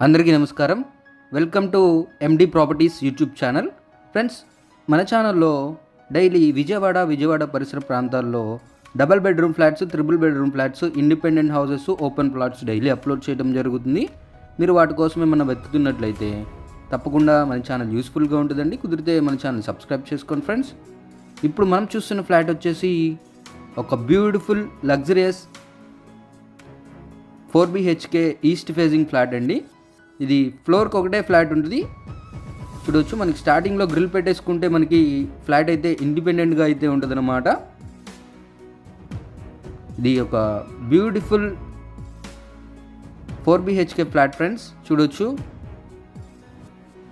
అందరికీ నమస్కారం. Welcome to MD properties YouTube channel. Friends, మన ఛానల్లో డైలీ విజయవాడ పరిసర ప్రాంతాల్లో double bedroom flats, triple bedroom flats, independent houses, open plots daily upload చేయడం జరుగుతుంది. మీరు వాటి కోసం ఏమన్నా వెతుకుతున్నట్లయితే తప్పకుండా మన ఛానల్ యూస్ఫుల్గా ఉంటుందండి. కుదిరితే మన ఛానల్ సబ్స్క్రైబ్ చేసుకోండి ఫ్రెండ్స్. ఇప్పుడు మనం చూస్తున్న ఫ్లాట్ వచ్చేసి ఒక beautiful luxurious 4 BHK east facing flat అండి. ఇది ఫ్లోర్కి ఒకటే ఫ్లాట్ ఉంటుంది. చూడవచ్చు, మనకి స్టార్టింగ్లో గ్రిల్ పెట్టేసుకుంటే మనకి ఫ్లాట్ అయితే ఇండిపెండెంట్గా అయితే ఉంటుంది అన్నమాట. ఇది ఒక బ్యూటిఫుల్ 4 BHK ఫ్లాట్ ఫ్రెండ్స్. చూడవచ్చు,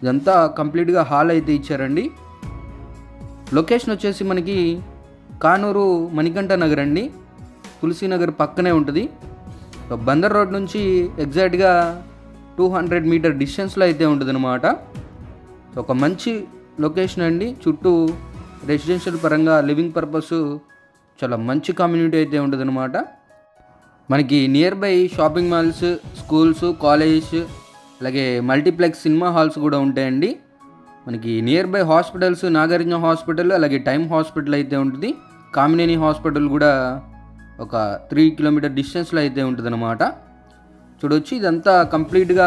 ఇదంతా కంప్లీట్గా హాల్ అయితే ఇచ్చారండి. లొకేషన్ వచ్చేసి మనకి కానూరు మణికంఠ నగర్ అండి, తులసీనగర్ పక్కనే ఉంటుంది. బందర్ రోడ్ నుంచి ఎగ్జాక్ట్గా 200 మీటర్ డిస్టెన్స్లో అయితే ఉంటుంది అనమాట. ఒక మంచి లొకేషన్ అండి. చుట్టూ రెసిడెన్షియల్ పరంగా లివింగ్ పర్పస్ చాలా మంచి కమ్యూనిటీ అయితే ఉంటుంది అనమాట. మనకి near by shopping malls, schools, colleges, అలాగే మల్టీప్లెక్స్ సినిమా హాల్స్ కూడా ఉంటాయండి. మనకి near by hospitals, Nagarjuna hospital, అలాగే టైమ్ హాస్పిటల్ అయితే ఉంటుంది. కామినేని హాస్పిటల్ కూడా ఒక 3 కిలోమీటర్ డిస్టెన్స్లో అయితే ఉంటుంది అనమాట. చూడవచ్చు, ఇదంతా కంప్లీట్గా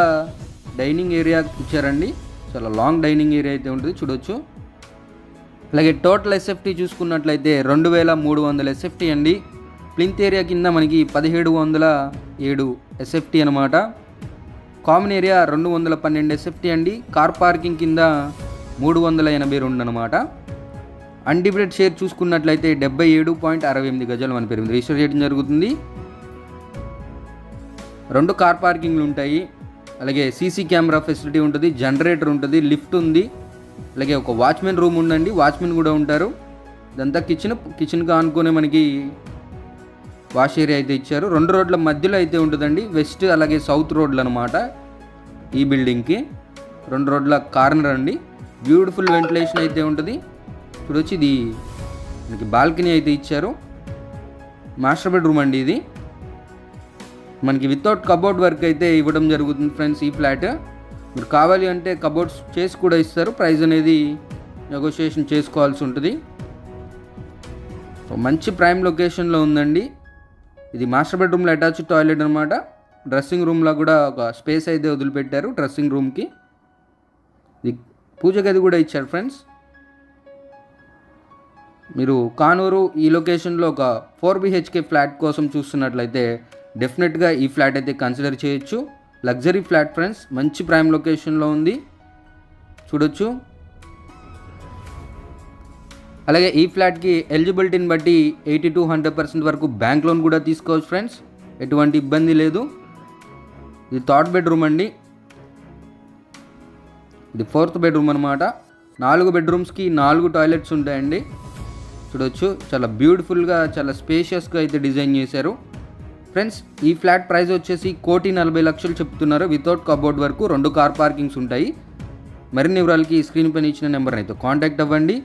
డైనింగ్ ఏరియా ఇచ్చారండి. చాలా లాంగ్ డైనింగ్ ఏరియా అయితే ఉంటుంది. చూడవచ్చు, అలాగే టోటల్ ఎస్ఎఫ్టీ చూసుకున్నట్లయితే 2300 ఎస్ఎఫ్టీ అండి. ప్లింత్ ఏరియా కింద మనకి 1707 ఎస్ఎఫ్టీ అనమాట. కామన్ ఏరియా 212 ఎస్ఎఫ్టీ అండి. కార్ పార్కింగ్ కింద 382 అనమాట. అన్డివైడెడ్ షేర్ చూసుకున్నట్లయితే 77.68 గజాలు మన పేరు రిజిస్టర్ చేయడం జరుగుతుంది. 2 కార్ పార్కింగ్లు ఉంటాయి. అలాగే సీసీ కెమెరా ఫెసిలిటీ ఉంటుంది, జనరేటర్ ఉంటుంది, లిఫ్ట్ ఉంది, అలాగే ఒక వాచ్మెన్ రూమ్ ఉందండి, వాచ్మెన్ కూడా ఉంటారు. ఇదంతా కిచెన్గా అనుకునే మనకి వాష్ ఏరియా అయితే ఇచ్చారు. 2 రోడ్ల మధ్యలో అయితే ఉంటుందండి, వెస్ట్ అలాగే సౌత్ రోడ్లు అనమాట. ఈ బిల్డింగ్కి 2 రోడ్ల కార్నర్ అండి. బ్యూటిఫుల్ వెంటిలేషన్ అయితే ఉంటుంది. చూడొచ్చు, ఇది మనకి బాల్కనీ అయితే ఇచ్చారు. మాస్టర్ బెడ్రూమ్ అండి ఇది. మనకి వితౌట్ కబోర్డ్ వర్క్ అయితే ఇవ్వడం జరుగుతుంది ఫ్రెండ్స్. ఈ ఫ్లాట్ మీరు కావాలి అంటే కబోర్డ్స్ చేసి కూడా ఇస్తారు. ప్రైస్ అనేది నెగోషియేషన్ చేసుకోవాల్సి ఉంటుంది. సో మంచి ప్రైమ్ లొకేషన్లో ఉందండి. ఇది మాస్టర్ బెడ్రూమ్లో అటాచ్డ్ టాయిలెట్ అనమాట. డ్రెస్సింగ్ రూమ్లో కూడా ఒక స్పేస్ అయితే వదిలిపెట్టారు డ్రెస్సింగ్ రూమ్కి. ఇది పూజ గది కూడా ఇచ్చారు ఫ్రెండ్స్. మీరు కానూరు ఈ లొకేషన్లో ఒక 4 BHK ఫ్లాట్ కోసం చూస్తున్నట్లయితే డెఫినెట్గా ఈ ఫ్లాట్ అయితే కన్సిడర్ చేయొచ్చు. లగ్జరీ ఫ్లాట్ ఫ్రెండ్స్, మంచి ప్రైమ్ లొకేషన్లో ఉంది. చూడొచ్చు, అలాగే ఈ ఫ్లాట్కి ఎలిజిబిలిటీని బట్టి 80 to 100% వరకు బ్యాంక్ లోన్ కూడా తీసుకోవచ్చు ఫ్రెండ్స్. ఎటువంటి ఇబ్బంది లేదు. ఇది 3rd బెడ్రూమ్ అండి. ఇది 4th బెడ్రూమ్ అనమాట. 4 బెడ్రూమ్స్కి 4 టాయిలెట్స్ ఉంటాయండి. చూడొచ్చు, చాలా బ్యూటిఫుల్గా, చాలా స్పేషియస్గా అయితే డిజైన్ చేశారు ఫ్రెండ్స్. ఈ ఫ్లాట్ ప్రైస్ వచ్చేసి 1,40,00,000 చెప్తున్నారు. వితౌట్ కబోర్డ్ వరకు 2 కార్ పార్కింగ్స్ ఉంటాయి. మరిన్ని వివరాలకి స్క్రీన్ పైన ఇచ్చిన నెంబర్ అయితే కాంటాక్ట్ అవ్వండి.